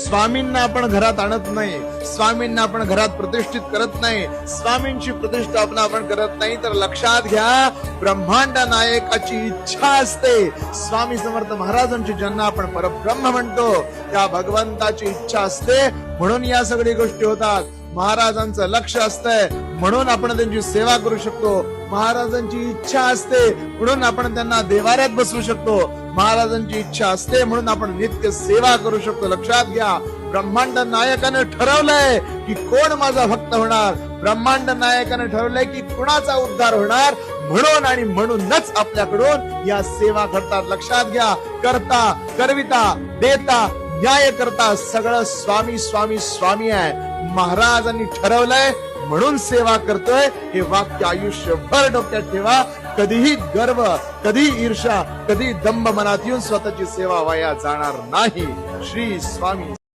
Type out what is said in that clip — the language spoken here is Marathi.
स्वामींना आपण घरात आणत नाही, स्वामींना आपण घरात प्रतिष्ठित करत नाही, स्वामींची प्रतिष्ठापना आपण करत नाही, तर लक्षात घ्या ब्रह्मांड नायकाची इच्छा असते. स्वामी समर्थ महाराजांची ज्यांना आपण परब्रह्म म्हणतो त्या भगवंताची इच्छा असते, म्हणून या सगळ्या गोष्टी होतात. महाराजांचं लक्ष असतंय म्हणून आपण त्यांची सेवा करू शकतो. महाराजांची इच्छा असते म्हणून आपण त्यांना देवाऱ्यात बसवू शकतो. महाराजांची इच्छा असते म्हणून आपण नित्य सेवा करू शकतो. लक्षात घ्या ब्रह्मांड नायकाने ठरवलंय की कोण माझा भक्त होणार, ब्रह्मांड नायकाने ठरवलंय की कुणाचा उद्धार होणार, म्हणून आणि म्हणूनच आपल्याकडून या सेवा करतात. लक्षात घ्या करता करविता देता न्याय करता सगळं स्वामी स्वामी स्वामी आहे. महाराजांनी ठरवलंय म्हणून सेवा करतोय, हे वाक्य आयुष्यभर डोक्यात ठेवा. कधीही गर्व, कधी ईर्षा, कधी दंभ मनात येऊन स्वतःची सेवा वाया जाणार नाही. श्री स्वामी.